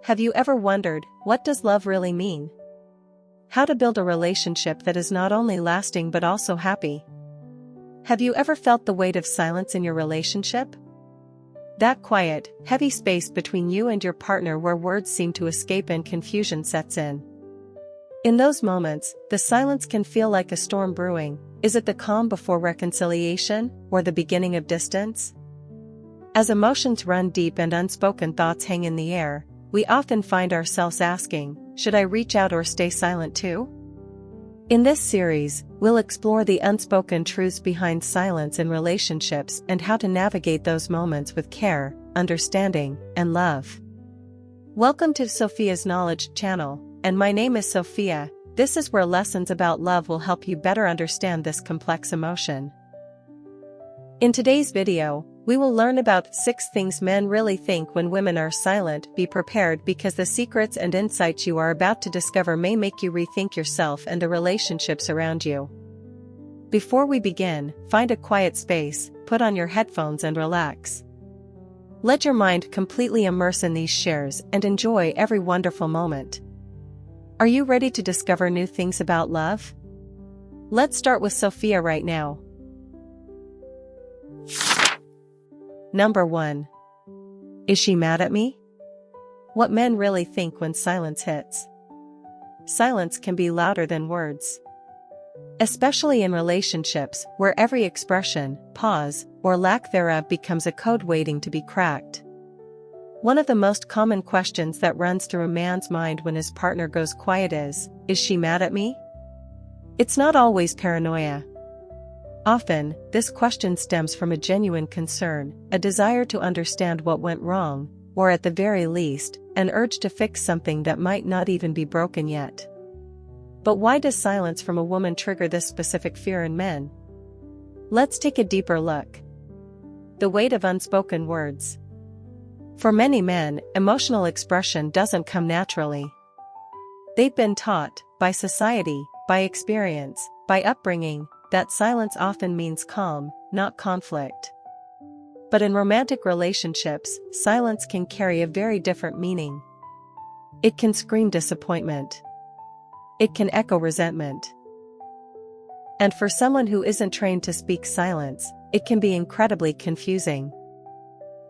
Have you ever wondered, what does love really mean? How to build a relationship that is not only lasting but also happy? Have you ever felt the weight of silence in your relationship? That quiet, heavy space between you and your partner where words seem to escape and confusion sets in. In those moments, the silence can feel like a storm brewing. Is it the calm before reconciliation, or the beginning of distance? As emotions run deep and unspoken thoughts hang in the air, we often find ourselves asking, should I reach out or stay silent too? In this series, we'll explore the unspoken truths behind silence in relationships and how to navigate those moments with care, understanding, and love. Welcome to Sophia's Knowledge channel, and my name is Sophia. This is where lessons about love will help you better understand this complex emotion. In today's video, we will learn about 6 things men really think when women are silent. Be prepared because the secrets and insights you are about to discover may make you rethink yourself and the relationships around you. Before we begin, find a quiet space, put on your headphones and relax. Let your mind completely immerse in these shares and enjoy every wonderful moment. Are you ready to discover new things about love? Let's start with Sophia right now. Number 1. Is she mad at me? What men really think when silence hits. Silence can be louder than words. Especially in relationships where every expression, pause, or lack thereof becomes a code waiting to be cracked. One of the most common questions that runs through a man's mind when his partner goes quiet is she mad at me? It's not always paranoia. Often, this question stems from a genuine concern, a desire to understand what went wrong, or at the very least, an urge to fix something that might not even be broken yet. But why does silence from a woman trigger this specific fear in men? Let's take a deeper look. The weight of unspoken words. For many men, emotional expression doesn't come naturally. They've been taught, by society, by experience, by upbringing, that silence often means calm, not conflict. But in romantic relationships, silence can carry a very different meaning. It can scream disappointment. It can echo resentment. And for someone who isn't trained to speak silence, it can be incredibly confusing.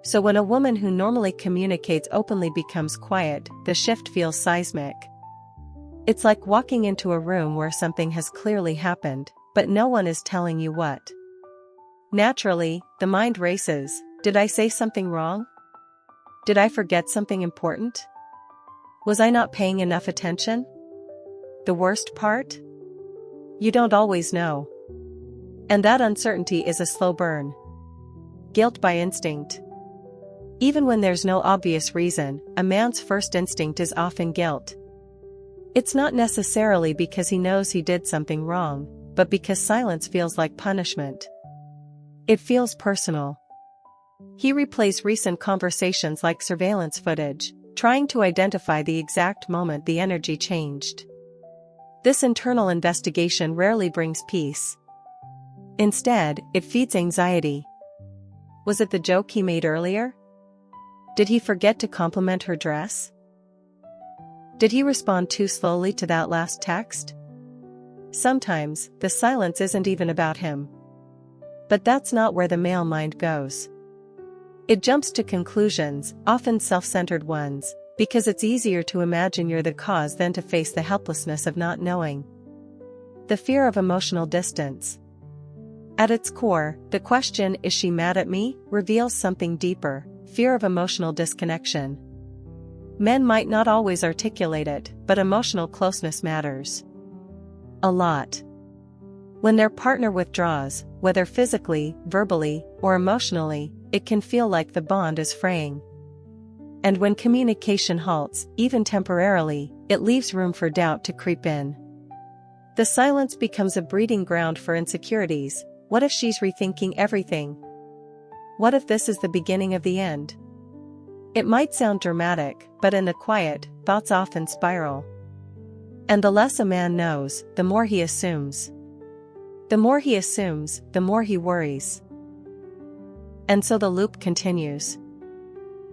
So when a woman who normally communicates openly becomes quiet, the shift feels seismic. It's like walking into a room where something has clearly happened, but no one is telling you what. Naturally, the mind races. Did I say something wrong? Did I forget something important? Was I not paying enough attention? The worst part? You don't always know. And that uncertainty is a slow burn. Guilt by instinct. Even when there's no obvious reason, a man's first instinct is often guilt. It's not necessarily because he knows he did something wrong, but because silence feels like punishment. It feels personal. He replays recent conversations like surveillance footage, trying to identify the exact moment the energy changed. This internal investigation rarely brings peace. Instead, it feeds anxiety. Was it the joke he made earlier? Did he forget to compliment her dress? Did he respond too slowly to that last text? Sometimes, the silence isn't even about him. But that's not where the male mind goes. It jumps to conclusions, often self-centered ones, because it's easier to imagine you're the cause than to face the helplessness of not knowing. The fear of emotional distance. At its core, the question, is she mad at me, reveals something deeper, fear of emotional disconnection. Men might not always articulate it, but emotional closeness matters. A lot. When their partner withdraws, whether physically, verbally, or emotionally, it can feel like the bond is fraying. And when communication halts, even temporarily, it leaves room for doubt to creep in. The silence becomes a breeding ground for insecurities. What if she's rethinking everything? What if this is the beginning of the end? It might sound dramatic, but in the quiet, thoughts often spiral. And the less a man knows, the more he assumes. The more he assumes, the more he worries. And so the loop continues.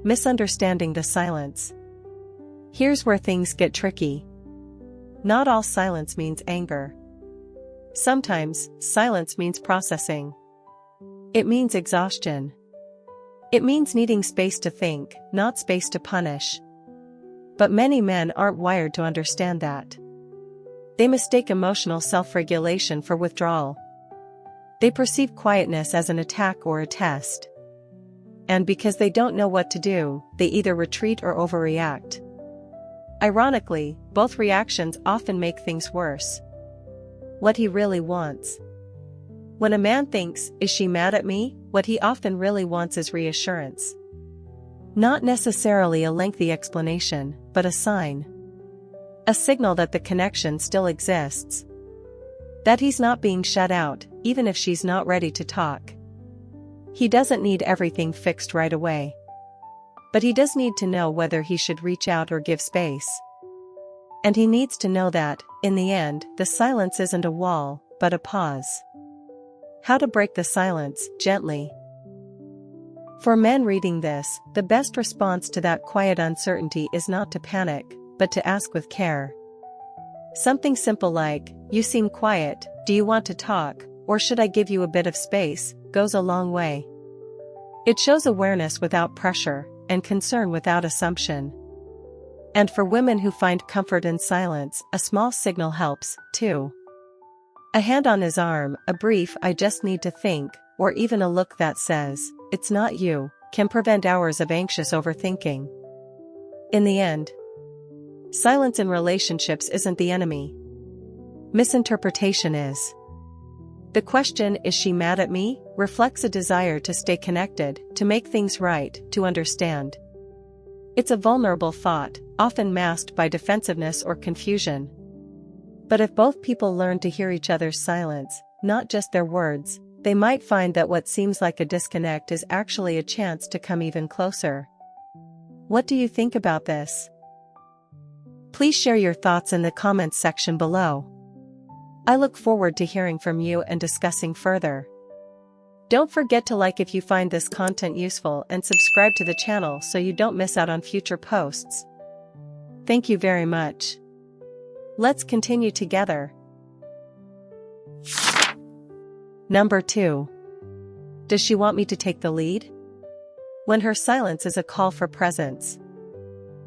Misunderstanding the silence. Here's where things get tricky. Not all silence means anger. Sometimes, silence means processing. It means exhaustion. It means needing space to think, not space to punish. But many men aren't wired to understand that. They mistake emotional self-regulation for withdrawal. They perceive quietness as an attack or a test. And because they don't know what to do, they either retreat or overreact. Ironically, both reactions often make things worse. What he really wants. When a man thinks, "Is she mad at me?" what he often really wants is reassurance. Not necessarily a lengthy explanation, but a sign. A signal that the connection still exists. That he's not being shut out, even if she's not ready to talk. He doesn't need everything fixed right away. But he does need to know whether he should reach out or give space. And he needs to know that, in the end, the silence isn't a wall, but a pause. How to break the silence, gently. For men reading this, the best response to that quiet uncertainty is not to panic, but to ask with care. Something simple like, "You seem quiet, do you want to talk, or should I give you a bit of space?" goes a long way. It shows awareness without pressure, and concern without assumption. And for women who find comfort in silence, a small signal helps, too. A hand on his arm, a brief "I just need to think," or even a look that says, "It's not you," can prevent hours of anxious overthinking. In the end, silence in relationships isn't the enemy. Misinterpretation is. The question, "Is she mad at me?" reflects a desire to stay connected, to make things right, to understand. It's a vulnerable thought, often masked by defensiveness or confusion. But if both people learn to hear each other's silence, not just their words, they might find that what seems like a disconnect is actually a chance to come even closer. What do you think about this? Please share your thoughts in the comments section below. I look forward to hearing from you and discussing further. Don't forget to like if you find this content useful and subscribe to the channel so you don't miss out on future posts. Thank you very much. Let's continue together. Number 2. Does she want me to take the lead? When her silence is a call for presence.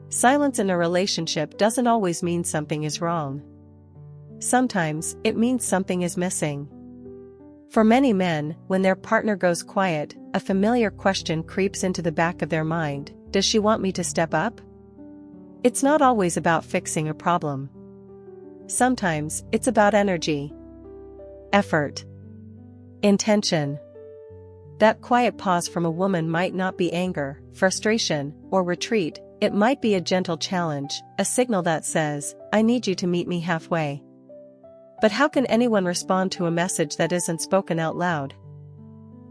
Silence in a relationship doesn't always mean something is wrong. Sometimes, it means something is missing. For many men, when their partner goes quiet, a familiar question creeps into the back of their mind: does she want me to step up? It's not always about fixing a problem. Sometimes, it's about energy, effort, intention. That quiet pause from a woman might not be anger, frustration, or retreat. It might be a gentle challenge, a signal that says, "I need you to meet me halfway." But how can anyone respond to a message that isn't spoken out loud?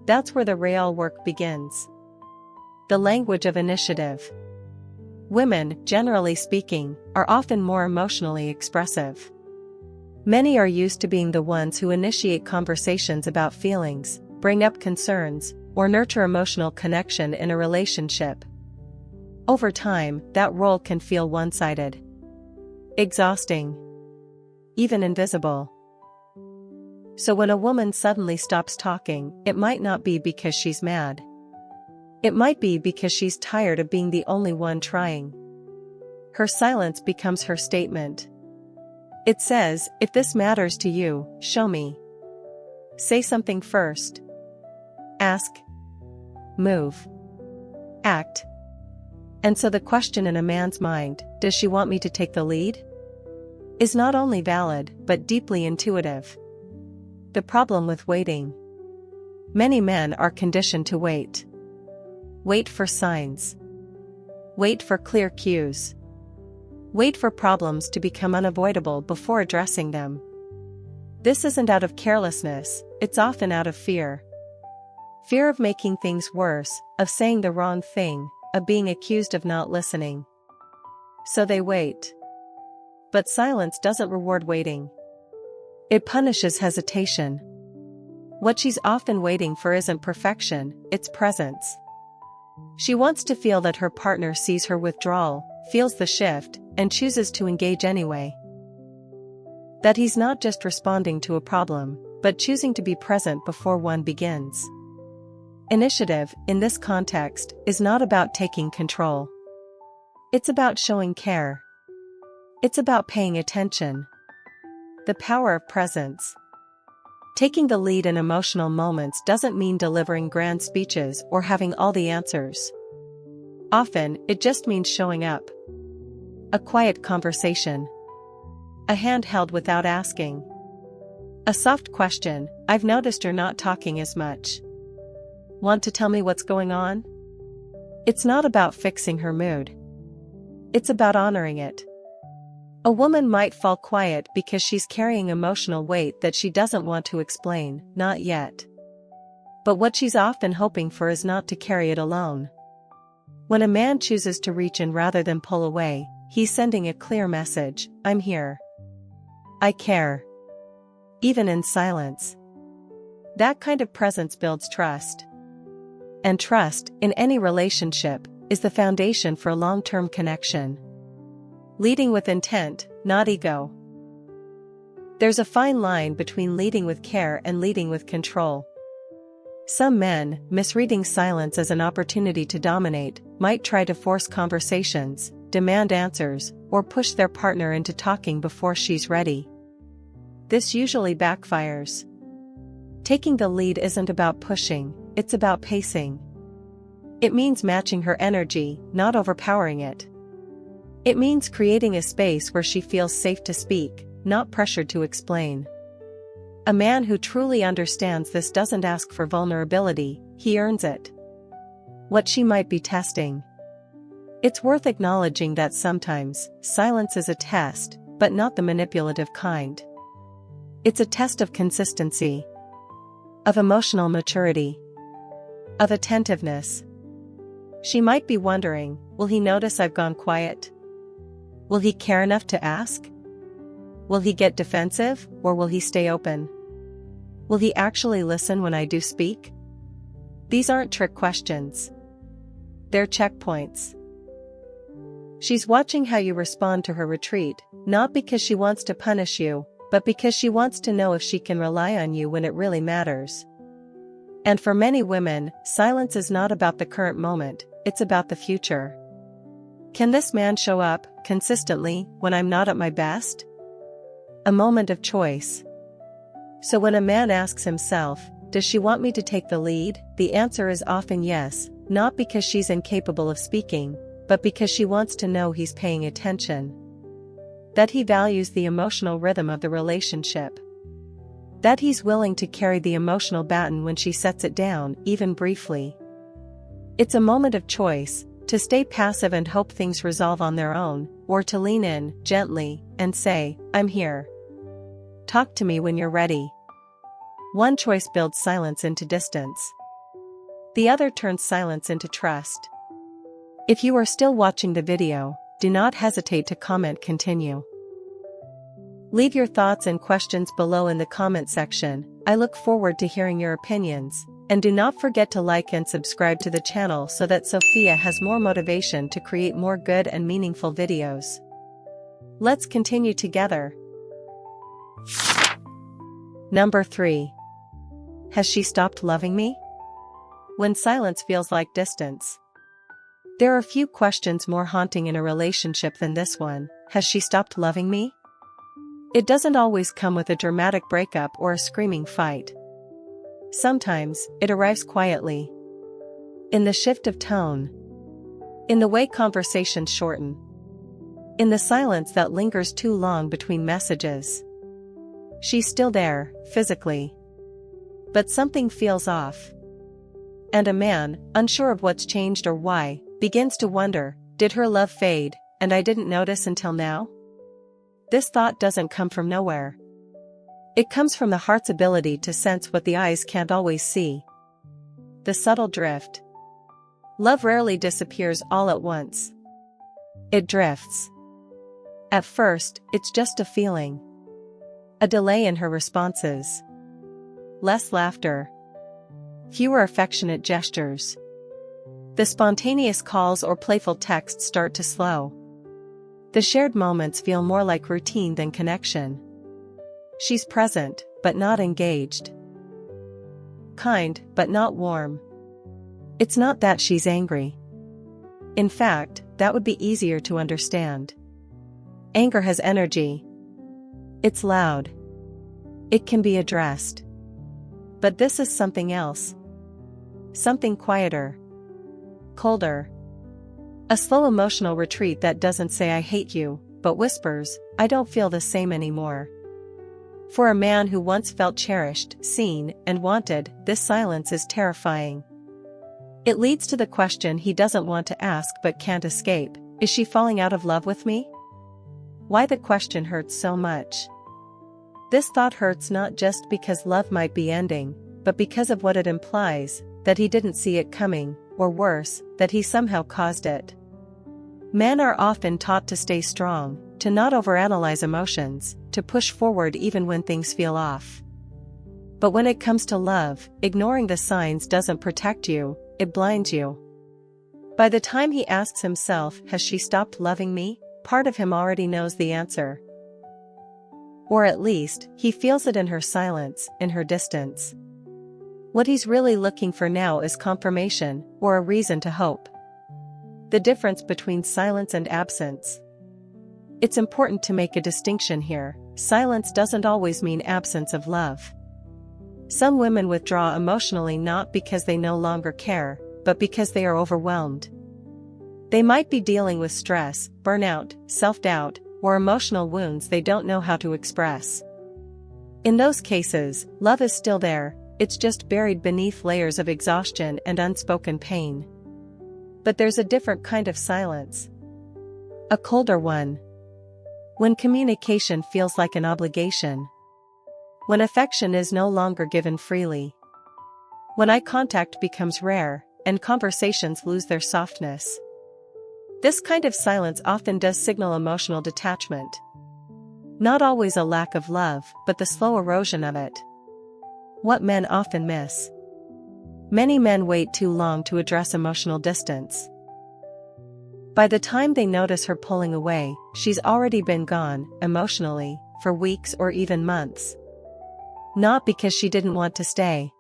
That's where the real work begins. The language of initiative. Women, generally speaking, are often more emotionally expressive. Many are used to being the ones who initiate conversations about feelings, bring up concerns, or nurture emotional connection in a relationship. Over time, that role can feel one-sided, exhausting, even invisible. So when a woman suddenly stops talking, it might not be because she's mad. It might be because she's tired of being the only one trying. Her silence becomes her statement. It says, "If this matters to you, show me. Say something first. Ask. Move. Act." And so the question in a man's mind, "Does she want me to take the lead?" is not only valid, but deeply intuitive. The problem with waiting. Many men are conditioned to wait. Wait for signs. Wait for clear cues. Wait for problems to become unavoidable before addressing them. This isn't out of carelessness, it's often out of fear. Fear of making things worse, of saying the wrong thing, of being accused of not listening. So they wait. But silence doesn't reward waiting. It punishes hesitation. What she's often waiting for isn't perfection, it's presence. She wants to feel that her partner sees her withdrawal, feels the shift, and chooses to engage anyway. That he's not just responding to a problem, but choosing to be present before one begins. Initiative, in this context, is not about taking control. It's about showing care. It's about paying attention. The power of presence. Taking the lead in emotional moments doesn't mean delivering grand speeches or having all the answers. Often, it just means showing up. A quiet conversation. A hand held without asking. A soft question, "I've noticed you're not talking as much. Want to tell me what's going on?" It's not about fixing her mood. It's about honoring it. A woman might fall quiet because she's carrying emotional weight that she doesn't want to explain, not yet. But what she's often hoping for is not to carry it alone. When a man chooses to reach in rather than pull away, he's sending a clear message: I'm here. I care. Even in silence. That kind of presence builds trust. And trust, in any relationship, is the foundation for a long-term connection. Leading with intent, not ego. There's a fine line between leading with care and leading with control. Some men, misreading silence as an opportunity to dominate, might try to force conversations, demand answers, or push their partner into talking before she's ready. This usually backfires. Taking the lead isn't about pushing, it's about pacing. It means matching her energy, not overpowering it. It means creating a space where she feels safe to speak, not pressured to explain. A man who truly understands this doesn't ask for vulnerability, he earns it. What she might be testing. It's worth acknowledging that sometimes, silence is a test, but not the manipulative kind. It's a test of consistency. Of emotional maturity. Of attentiveness. She might be wondering, will he notice I've gone quiet? Will he care enough to ask? Will he get defensive, or will he stay open? Will he actually listen when I do speak? These aren't trick questions. They're checkpoints. She's watching how you respond to her retreat, not because she wants to punish you, but because she wants to know if she can rely on you when it really matters. And for many women, silence is not about the current moment, it's about the future. Can this man show up, consistently, when I'm not at my best? A moment of choice. So when a man asks himself, does she want me to take the lead? The answer is often yes, not because she's incapable of speaking, but because she wants to know he's paying attention. That he values the emotional rhythm of the relationship. That he's willing to carry the emotional baton when she sets it down, even briefly. It's a moment of choice, to stay passive and hope things resolve on their own, or to lean in, gently, and say, I'm here. Talk to me when you're ready. One choice builds silence into distance. The other turns silence into trust. If you are still watching the video, do not hesitate to comment continue. Leave your thoughts and questions below in the comment section. I look forward to hearing your opinions. And do not forget to like and subscribe to the channel so that Sophia has more motivation to create more good and meaningful videos. Let's continue together. Number 3. Has she stopped loving me? When silence feels like distance. There are few questions more haunting in a relationship than this one. Has she stopped loving me? It doesn't always come with a dramatic breakup or a screaming fight. Sometimes, it arrives quietly. In the shift of tone. In the way conversations shorten. In the silence that lingers too long between messages. She's still there, physically. But something feels off. And a man, unsure of what's changed or why, begins to wonder, did her love fade, and I didn't notice until now? This thought doesn't come from nowhere. It comes from the heart's ability to sense what the eyes can't always see. The subtle drift. Love rarely disappears all at once. It drifts. At first, it's just a feeling. A delay in her responses. Less laughter. Fewer affectionate gestures. The spontaneous calls or playful texts start to slow. The shared moments feel more like routine than connection. She's present, but not engaged. Kind, but not warm. It's not that she's angry. In fact, that would be easier to understand. Anger has energy. It's loud. It can be addressed. But this is something else. Something quieter. Colder. A slow emotional retreat that doesn't say I hate you, but whispers, I don't feel the same anymore. For a man who once felt cherished, seen, and wanted, this silence is terrifying. It leads to the question he doesn't want to ask but can't escape: is she falling out of love with me? Why the question hurts so much. This thought hurts not just because love might be ending, but because of what it implies, that he didn't see it coming, or worse, that he somehow caused it. Men are often taught to stay strong, to not overanalyze emotions, to push forward even when things feel off. But when it comes to love, ignoring the signs doesn't protect you, it blinds you. By the time he asks himself, has she stopped loving me? Part of him already knows the answer. Or at least, he feels it in her silence, in her distance. What he's really looking for now is confirmation, or a reason to hope. The difference between silence and absence. It's important to make a distinction here. Silence doesn't always mean absence of love. Some women withdraw emotionally not because they no longer care, but because they are overwhelmed. They might be dealing with stress, burnout, self-doubt, or emotional wounds they don't know how to express. In those cases, love is still there, it's just buried beneath layers of exhaustion and unspoken pain. But there's a different kind of silence. A colder one. When communication feels like an obligation. When affection is no longer given freely. When eye contact becomes rare, and conversations lose their softness. This kind of silence often does signal emotional detachment. Not always a lack of love, but the slow erosion of it. What men often miss. Many men wait too long to address emotional distance. By the time they notice her pulling away, she's already been gone, emotionally, for weeks or even months. Not because she didn't want to stay,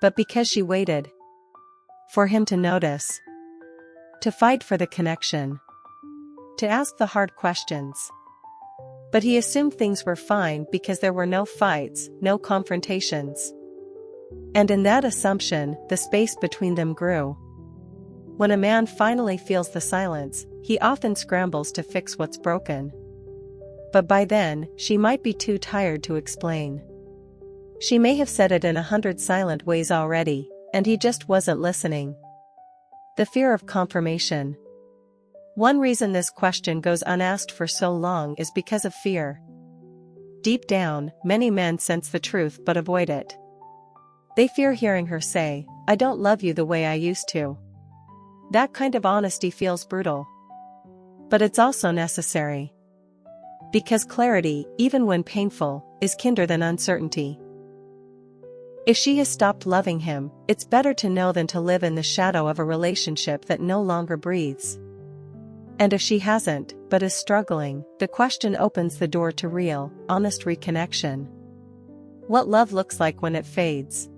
but because she waited. For him to notice. To fight for the connection. To ask the hard questions. But he assumed things were fine because there were no fights, no confrontations. And in that assumption, the space between them grew. When a man finally feels the silence, he often scrambles to fix what's broken. But by then, she might be too tired to explain. She may have said it in 100 silent ways already, and he just wasn't listening. The fear of confirmation. One reason this question goes unasked for so long is because of fear. Deep down, many men sense the truth but avoid it. They fear hearing her say, I don't love you the way I used to. That kind of honesty feels brutal. But it's also necessary. Because clarity, even when painful, is kinder than uncertainty. If she has stopped loving him, it's better to know than to live in the shadow of a relationship that no longer breathes. And if she hasn't, but is struggling, the question opens the door to real, honest reconnection. What love looks like when it fades.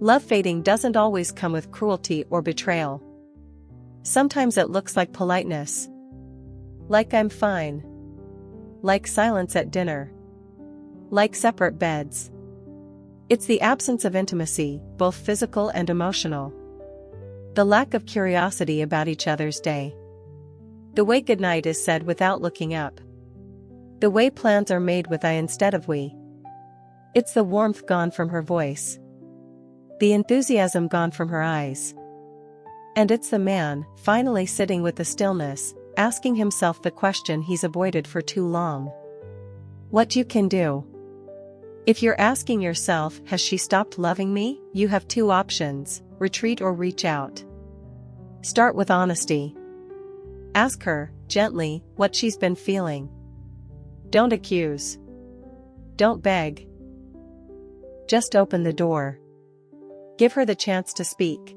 Love fading doesn't always come with cruelty or betrayal. Sometimes it looks like politeness. Like I'm fine. Like silence at dinner. Like separate beds. It's the absence of intimacy, both physical and emotional. The lack of curiosity about each other's day. The way goodnight is said without looking up. The way plans are made with I instead of we. It's the warmth gone from her voice. The enthusiasm gone from her eyes. And it's the man, finally sitting with the stillness, asking himself the question he's avoided for too long. What you can do. If you're asking yourself, has she stopped loving me? You have two options, retreat or reach out. Start with honesty. Ask her, gently, what she's been feeling. Don't accuse. Don't beg. Just open the door. Give her the chance to speak.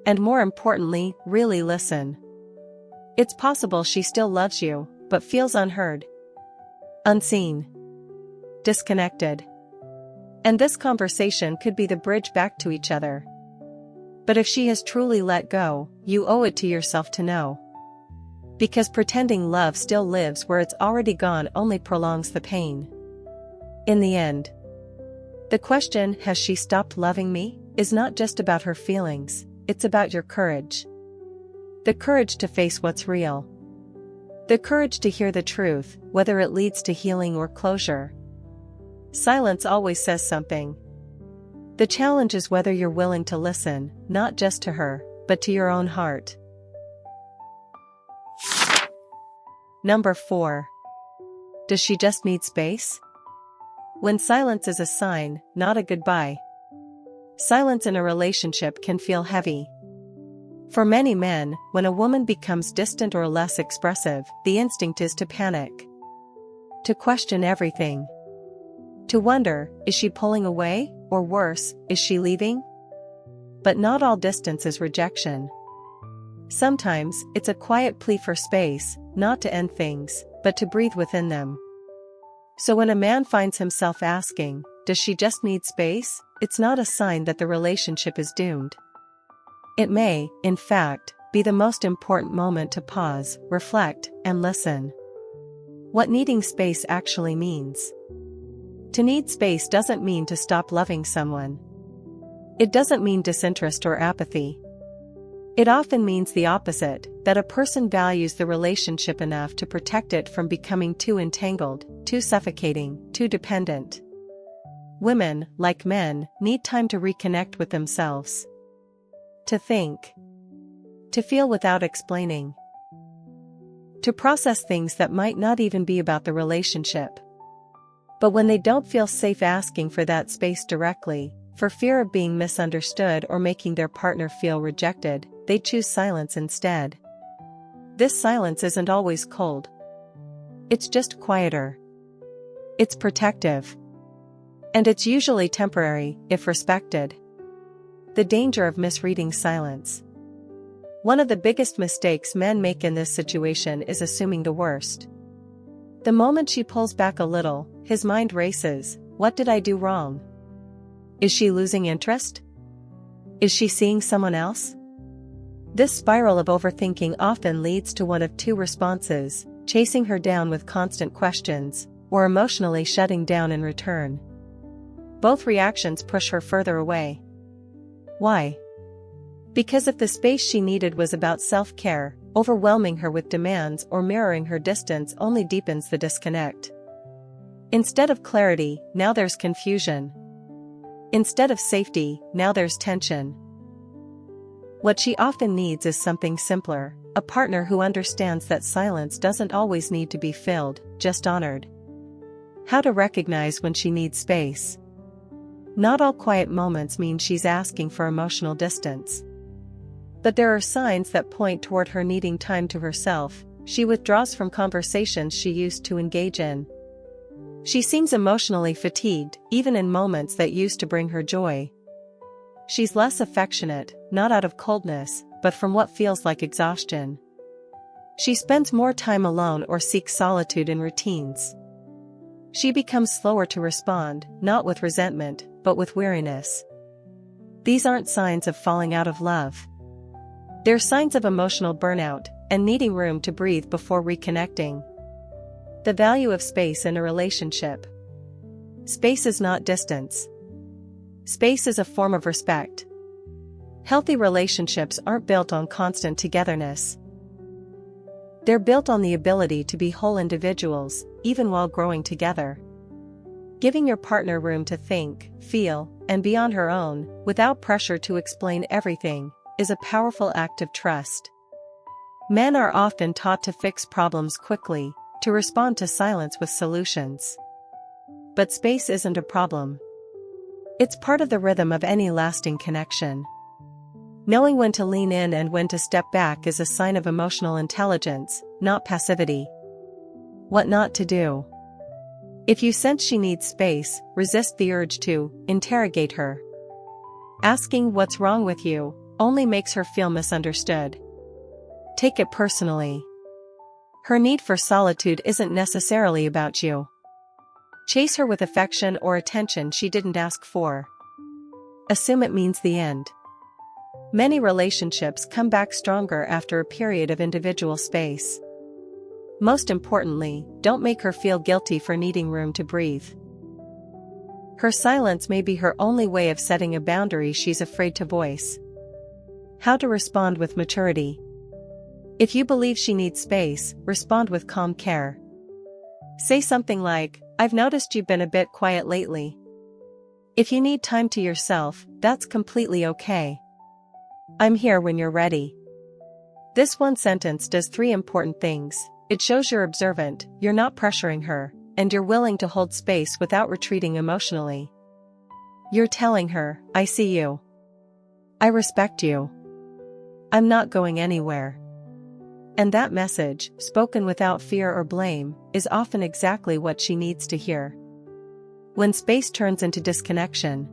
And more importantly, really listen. It's possible she still loves you, but feels unheard, unseen, disconnected. And this conversation could be the bridge back to each other. But if she has truly let go, you owe it to yourself to know. Because pretending love still lives where it's already gone only prolongs the pain. In the end, the question, has she stopped loving me, is not just about her feelings, it's about your courage. The courage to face what's real. The courage to hear the truth, whether it leads to healing or closure. Silence always says something. The challenge is whether you're willing to listen, not just to her, but to your own heart. Number 4. Does she just need space? When silence is a sign, not a goodbye. Silence in a relationship can feel heavy. For many men, when a woman becomes distant or less expressive, the instinct is to panic. To question everything. To wonder, is she pulling away, or worse, is she leaving? But not all distance is rejection. Sometimes, it's a quiet plea for space, not to end things, but to breathe within them. So when a man finds himself asking, does she just need space? It's not a sign that the relationship is doomed. It may, in fact, be the most important moment to pause, reflect, and listen. What needing space actually means. To need space doesn't mean to stop loving someone. It doesn't mean disinterest or apathy. It often means the opposite, that a person values the relationship enough to protect it from becoming too entangled, too suffocating, too dependent. Women, like men, need time to reconnect with themselves. To think. To feel without explaining. To process things that might not even be about the relationship. But when they don't feel safe asking for that space directly, for fear of being misunderstood or making their partner feel rejected, they choose silence instead. This silence isn't always cold. It's just quieter. It's protective. And it's usually temporary, if respected. The danger of misreading silence. One of the biggest mistakes men make in this situation is assuming the worst. The moment she pulls back a little, his mind races. What did I do wrong? Is she losing interest? Is she seeing someone else? This spiral of overthinking often leads to one of two responses: chasing her down with constant questions, or emotionally shutting down in return. Both reactions push her further away. Why? Because if the space she needed was about self-care, overwhelming her with demands or mirroring her distance only deepens the disconnect. Instead of clarity, now there's confusion. Instead of safety, now there's tension. What she often needs is something simpler, a partner who understands that silence doesn't always need to be filled, just honored. How to recognize when she needs space. Not all quiet moments mean she's asking for emotional distance. But there are signs that point toward her needing time to herself. She withdraws from conversations she used to engage in. She seems emotionally fatigued, even in moments that used to bring her joy. She's less affectionate, not out of coldness, but from what feels like exhaustion. She spends more time alone or seeks solitude in routines. She becomes slower to respond, not with resentment, but with weariness. These aren't signs of falling out of love. They're signs of emotional burnout, and needing room to breathe before reconnecting. The value of space in a relationship. Space is not distance. Space is a form of respect. Healthy relationships aren't built on constant togetherness. They're built on the ability to be whole individuals, even while growing together. Giving your partner room to think, feel, and be on her own, without pressure to explain everything, is a powerful act of trust. Men are often taught to fix problems quickly, to respond to silence with solutions. But space isn't a problem. It's part of the rhythm of any lasting connection. Knowing when to lean in and when to step back is a sign of emotional intelligence, not passivity. What not to do. If you sense she needs space, resist the urge to interrogate her. Asking what's wrong with you only makes her feel misunderstood. take it personally. Her need for solitude isn't necessarily about you. Chase her with affection or attention she didn't ask for. Assume it means the end. Many relationships come back stronger after a period of individual space. Most importantly, don't make her feel guilty for needing room to breathe. Her silence may be her only way of setting a boundary she's afraid to voice. How to respond with maturity. If you believe she needs space, respond with calm care. Say something like, "I've noticed you've been a bit quiet lately. If you need time to yourself, that's completely okay. I'm here when you're ready." This one sentence does three important things. It shows you're observant, you're not pressuring her, and you're willing to hold space without retreating emotionally. You're telling her, "I see you. I respect you. I'm not going anywhere." And that message, spoken without fear or blame, is often exactly what she needs to hear. When space turns into disconnection.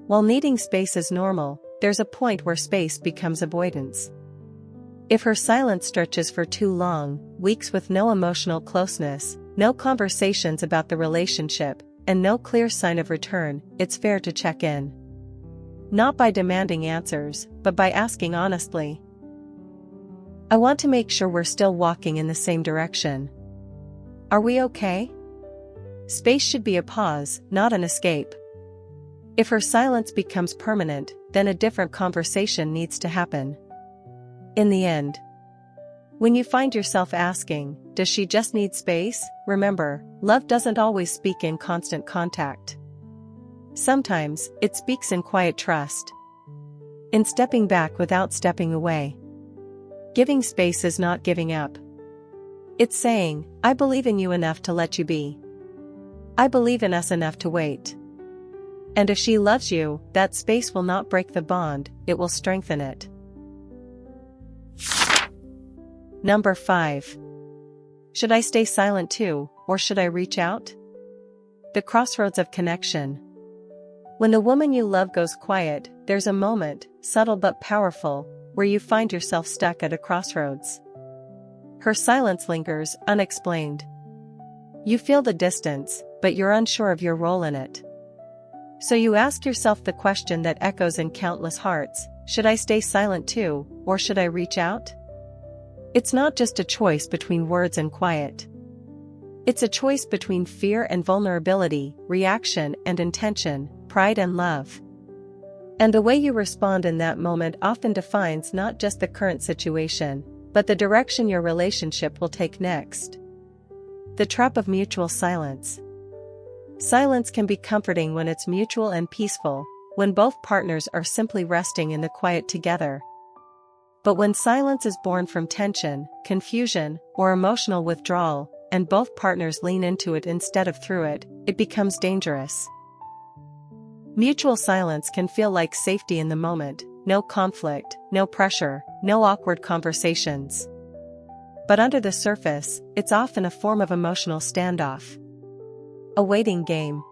While needing space is normal, there's a point where space becomes avoidance. If her silence stretches for too long, weeks with no emotional closeness, no conversations about the relationship, and no clear sign of return, it's fair to check in. Not by demanding answers, but by asking honestly. "I want to make sure we're still walking in the same direction. Are we okay?" Space should be a pause, not an escape. If her silence becomes permanent, then a different conversation needs to happen. In the end, when you find yourself asking, "Does she just need space?" remember, love doesn't always speak in constant contact. Sometimes, it speaks in quiet trust. In stepping back without stepping away. Giving space is not giving up. It's saying, "I believe in you enough to let you be. I believe in us enough to wait." And if she loves you, that space will not break the bond, it will strengthen it. Number 5. Should I stay silent too, or should I reach out? The crossroads of connection. When the woman you love goes quiet, there's a moment, subtle but powerful, where you find yourself stuck at a crossroads. Her silence lingers, unexplained. You feel the distance, but you're unsure of your role in it. So you ask yourself the question that echoes in countless hearts, should I stay silent too, or should I reach out? It's not just a choice between words and quiet. It's a choice between fear and vulnerability, reaction and intention, pride and love. And the way you respond in that moment often defines not just the current situation, but the direction your relationship will take next. The trap of mutual silence. Silence can be comforting when it's mutual and peaceful, when both partners are simply resting in the quiet together. But when silence is born from tension, confusion, or emotional withdrawal, and both partners lean into it instead of through it, it becomes dangerous. Mutual silence can feel like safety in the moment, no conflict, no pressure, no awkward conversations. But under the surface, it's often a form of emotional standoff. A waiting game.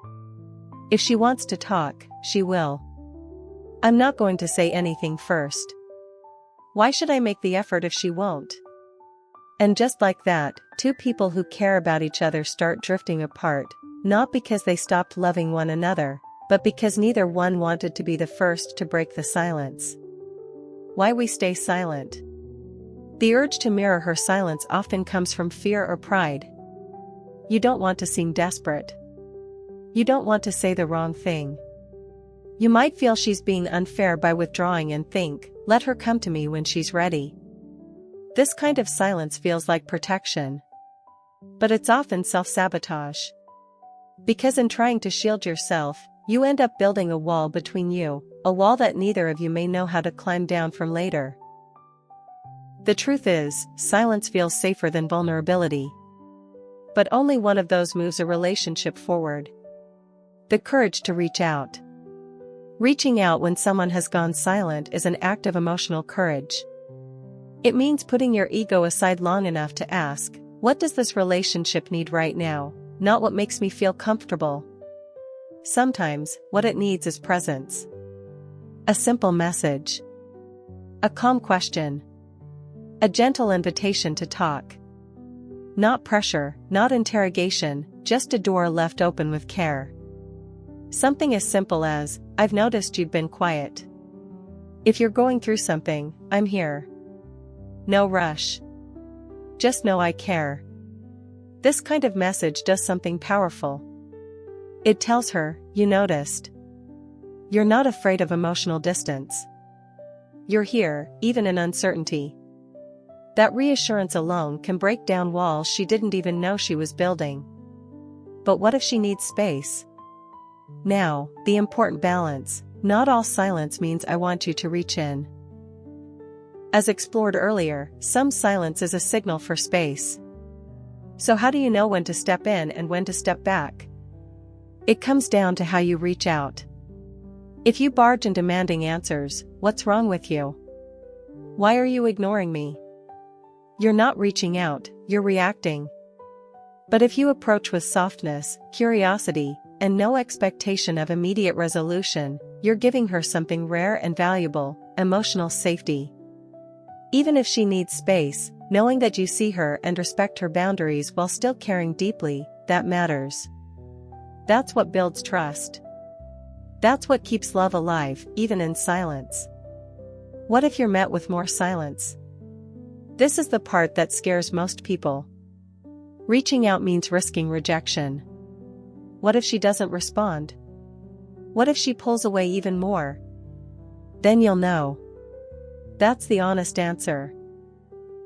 If she wants to talk, she will. I'm not going to say anything first. Why should I make the effort if she won't? And just like that, two people who care about each other start drifting apart, not because they stopped loving one another, but because neither one wanted to be the first to break the silence. Why we stay silent. The urge to mirror her silence often comes from fear or pride. You don't want to seem desperate. You don't want to say the wrong thing. You might feel she's being unfair by withdrawing and think, let her come to me when she's ready. This kind of silence feels like protection. But it's often self-sabotage. Because in trying to shield yourself, you end up building a wall between you, a wall that neither of you may know how to climb down from later. The truth is, silence feels safer than vulnerability. But only one of those moves a relationship forward. The courage to reach out. Reaching out when someone has gone silent is an act of emotional courage. It means putting your ego aside long enough to ask, what does this relationship need right now, not what makes me feel comfortable? Sometimes, what it needs is presence. A simple message. A calm question. A gentle invitation to talk. Not pressure, not interrogation, just a door left open with care. Something as simple as, "I've noticed you've been quiet. If you're going through something, I'm here. No rush. Just know I care." This kind of message does something powerful. It tells her, you noticed. You're not afraid of emotional distance. You're here, even in uncertainty. That reassurance alone can break down walls she didn't even know she was building. But what if she needs space? Now, the important balance. Not all silence means I want you to reach in. As explored earlier, some silence is a signal for space. So how do you know when to step in and when to step back? It comes down to how you reach out. If you barge in demanding answers, what's wrong with you? Why are you ignoring me? You're not reaching out, you're reacting. But if you approach with softness, curiosity, and no expectation of immediate resolution, you're giving her something rare and valuable, emotional safety. Even if she needs space, knowing that you see her and respect her boundaries while still caring deeply, that matters. That's what builds trust. That's what keeps love alive, even in silence. What if you're met with more silence? This is the part that scares most people. Reaching out means risking rejection. What if she doesn't respond? What if she pulls away even more? Then you'll know. That's the honest answer.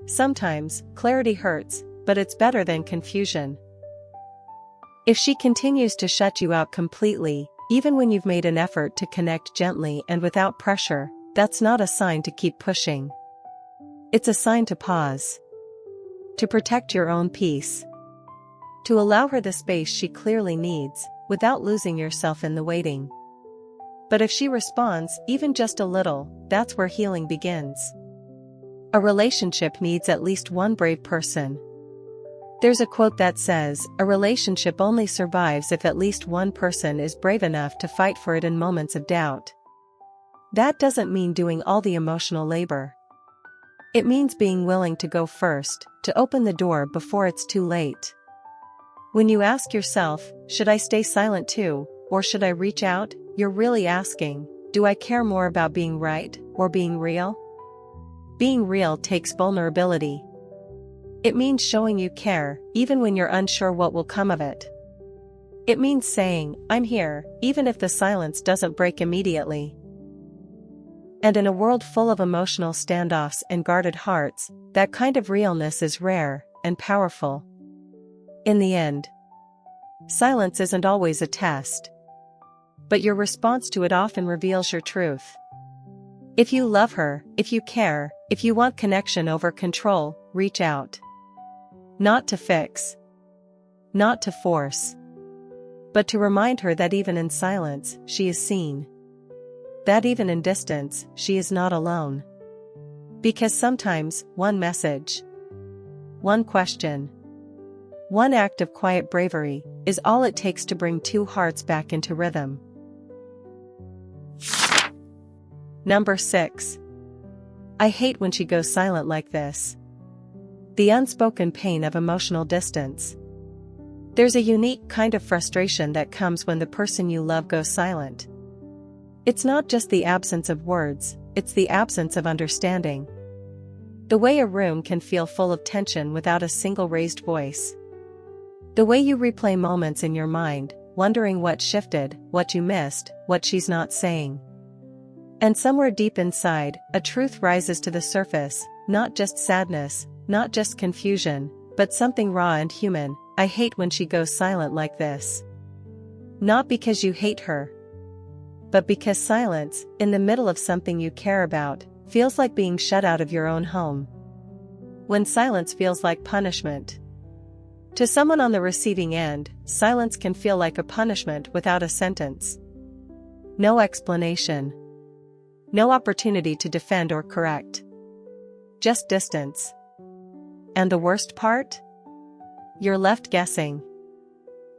Sometimes, clarity hurts, but it's better than confusion. If she continues to shut you out completely, even when you've made an effort to connect gently and without pressure, that's not a sign to keep pushing. It's a sign to pause. To protect your own peace. To allow her the space she clearly needs, without losing yourself in the waiting. But if she responds, even just a little, that's where healing begins. A relationship needs at least one brave person. There's a quote that says, "A relationship only survives if at least one person is brave enough to fight for it in moments of doubt." That doesn't mean doing all the emotional labor. It means being willing to go first, to open the door before it's too late. When you ask yourself, should I stay silent too, or should I reach out, you're really asking, do I care more about being right, or being real? Being real takes vulnerability. It means showing you care, even when you're unsure what will come of it. It means saying, I'm here, even if the silence doesn't break immediately. And in a world full of emotional standoffs and guarded hearts, that kind of realness is rare and powerful. In the end, silence isn't always a test. But your response to it often reveals your truth. If you love her, if you care, if you want connection over control, reach out. Not to fix. Not to force. But to remind her that even in silence, she is seen. That even in distance, she is not alone. Because sometimes, one message, one question, one act of quiet bravery, is all it takes to bring two hearts back into rhythm. Number 6. I hate when she goes silent like this. The unspoken pain of emotional distance. There's a unique kind of frustration that comes when the person you love goes silent. It's not just the absence of words, it's the absence of understanding. The way a room can feel full of tension without a single raised voice. The way you replay moments in your mind, wondering what shifted, what you missed, what she's not saying. And somewhere deep inside, a truth rises to the surface, not just sadness, not just confusion, but something raw and human. I hate when she goes silent like this. Not because you hate her, but because silence, in the middle of something you care about, feels like being shut out of your own home. When silence feels like punishment. To someone on the receiving end, silence can feel like a punishment without a sentence. No explanation. No opportunity to defend or correct. Just distance. And the worst part? You're left guessing.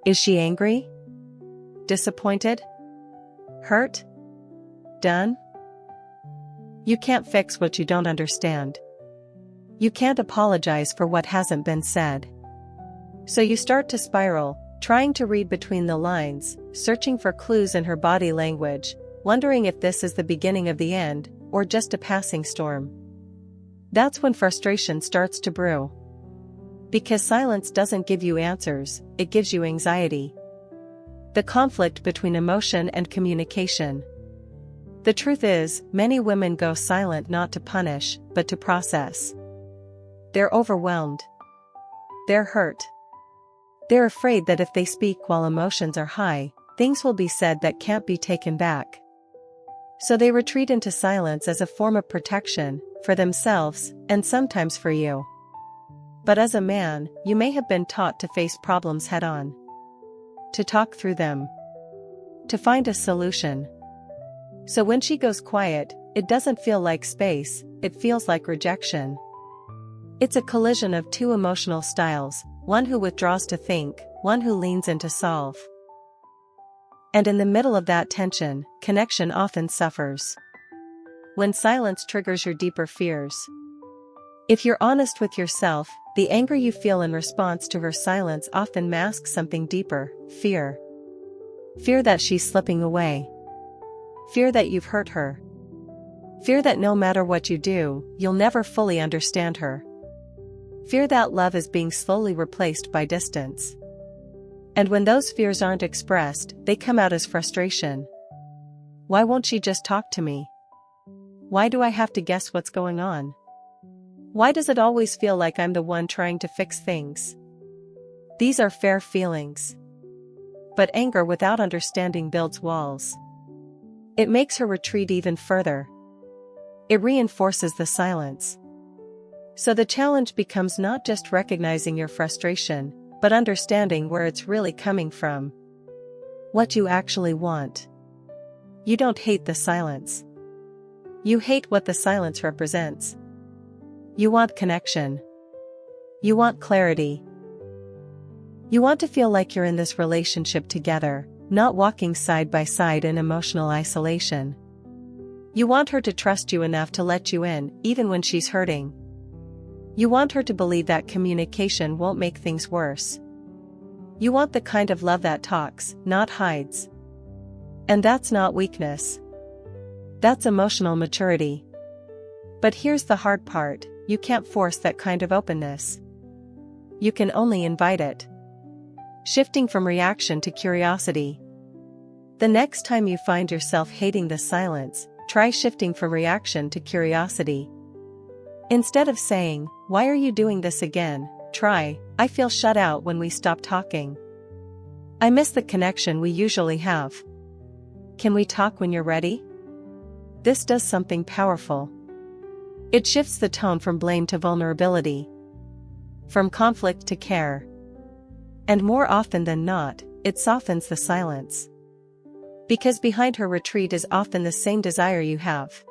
Is she angry? Disappointed? Hurt? Done? You can't fix what you don't understand. You can't apologize for what hasn't been said. So you start to spiral, trying to read between the lines, searching for clues in her body language, wondering if this is the beginning of the end, or just a passing storm. That's when frustration starts to brew. Because silence doesn't give you answers, it gives you anxiety. The conflict between emotion and communication. The truth is, many women go silent not to punish, but to process. They're overwhelmed. They're hurt. They're afraid that if they speak while emotions are high, things will be said that can't be taken back. So they retreat into silence as a form of protection, for themselves, and sometimes for you. But as a man, you may have been taught to face problems head-on. To talk through them. To find a solution. So when she goes quiet, it doesn't feel like space, it feels like rejection. It's a collision of two emotional styles, one who withdraws to think, one who leans in to solve. And in the middle of that tension, connection often suffers. When silence triggers your deeper fears. If you're honest with yourself, the anger you feel in response to her silence often masks something deeper, fear. Fear that she's slipping away. Fear that you've hurt her. Fear that no matter what you do, you'll never fully understand her. Fear that love is being slowly replaced by distance. And when those fears aren't expressed, they come out as frustration. Why won't she just talk to me? Why do I have to guess what's going on? Why does it always feel like I'm the one trying to fix things? These are fair feelings. But anger without understanding builds walls. It makes her retreat even further. It reinforces the silence. So the challenge becomes not just recognizing your frustration, but understanding where it's really coming from. What you actually want. You don't hate the silence. You hate what the silence represents. You want connection. You want clarity. You want to feel like you're in this relationship together, not walking side by side in emotional isolation. You want her to trust you enough to let you in, even when she's hurting. You want her to believe that communication won't make things worse. You want the kind of love that talks, not hides. And that's not weakness. That's emotional maturity. But here's the hard part, you can't force that kind of openness. You can only invite it. Shifting from reaction to curiosity. The next time you find yourself hating the silence, try shifting from reaction to curiosity. Instead of saying, "Why are you doing this again?" try, "I feel shut out when we stop talking. I miss the connection we usually have. Can we talk when you're ready?" This does something powerful. It shifts the tone from blame to vulnerability. From conflict to care. And more often than not, it softens the silence. Because behind her retreat is often the same desire you have.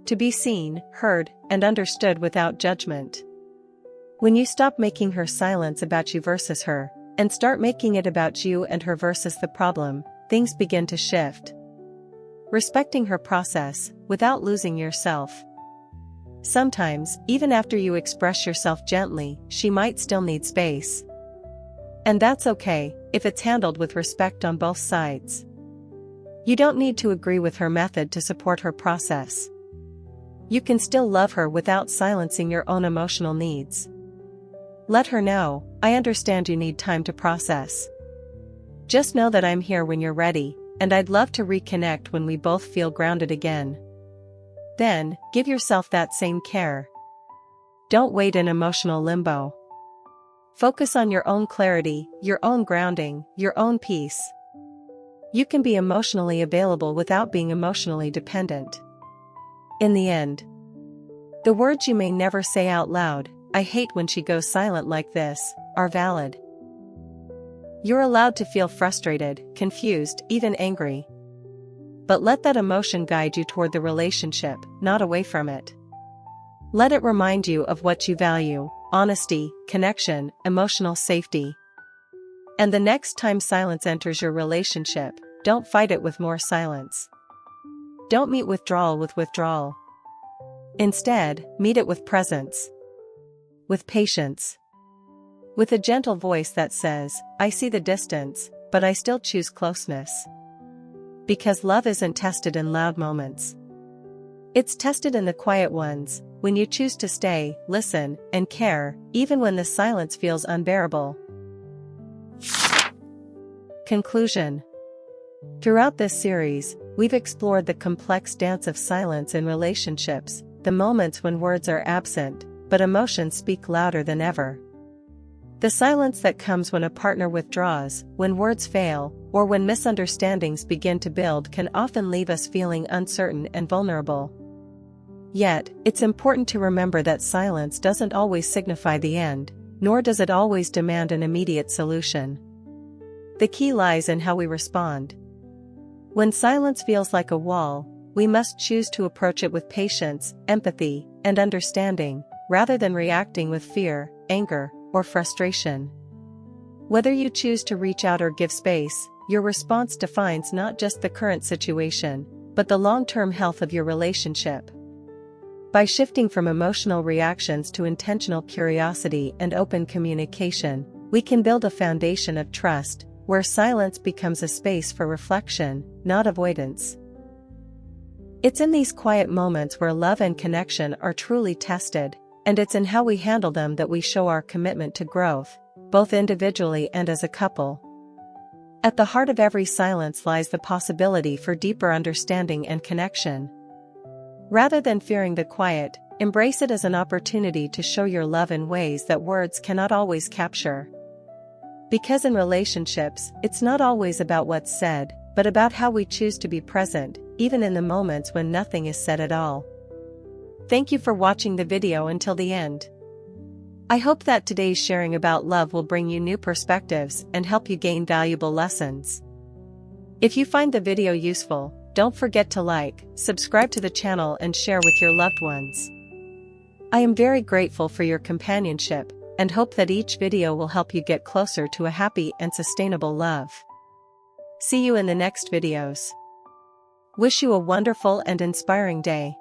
To be seen, heard, and understood without judgment. When you stop making her silence about you versus her, and start making it about you and her versus the problem, things begin to shift. Respecting her process, without losing yourself. Sometimes, even after you express yourself gently, she might still need space. And that's okay, if it's handled with respect on both sides. You don't need to agree with her method to support her process. You can still love her without silencing your own emotional needs. Let her know, "I understand you need time to process. Just know that I'm here when you're ready, and I'd love to reconnect when we both feel grounded again." Then, give yourself that same care. Don't wait in emotional limbo. Focus on your own clarity, your own grounding, your own peace. You can be emotionally available without being emotionally dependent. In the end, the words you may never say out loud, "I hate when she goes silent like this," are valid. You're allowed to feel frustrated, confused, even angry. But let that emotion guide you toward the relationship, not away from it. Let it remind you of what you value: honesty, connection, emotional safety. And the next time silence enters your relationship, don't fight it with more silence. Don't meet withdrawal with withdrawal. Instead, meet it with presence, with patience, with a gentle voice that says, I see the distance, but I still choose closeness. Because love isn't tested in loud moments. It's tested in the quiet ones, when you choose to stay, listen, and care, even when the silence feels unbearable. Conclusion. Throughout this series, we've explored the complex dance of silence in relationships, the moments when words are absent, but emotions speak louder than ever. The silence that comes when a partner withdraws, when words fail, or when misunderstandings begin to build can often leave us feeling uncertain and vulnerable. Yet, it's important to remember that silence doesn't always signify the end, nor does it always demand an immediate solution. The key lies in how we respond. When silence feels like a wall, we must choose to approach it with patience, empathy, and understanding, rather than reacting with fear, anger, or frustration. Whether you choose to reach out or give space, your response defines not just the current situation, but the long-term health of your relationship. By shifting from emotional reactions to intentional curiosity and open communication, we can build a foundation of trust, where silence becomes a space for reflection, not avoidance. It's in these quiet moments where love and connection are truly tested, and it's in how we handle them that we show our commitment to growth, both individually and as a couple. At the heart of every silence lies the possibility for deeper understanding and connection. Rather than fearing the quiet, embrace it as an opportunity to show your love in ways that words cannot always capture. Because in relationships, it's not always about what's said, but about how we choose to be present, even in the moments when nothing is said at all. Thank you for watching the video until the end. I hope that today's sharing about love will bring you new perspectives and help you gain valuable lessons. If you find the video useful, don't forget to like, subscribe to the channel and share with your loved ones. I am very grateful for your companionship, and hope that each video will help you get closer to a happy and sustainable love. See you in the next videos. Wish you a wonderful and inspiring day.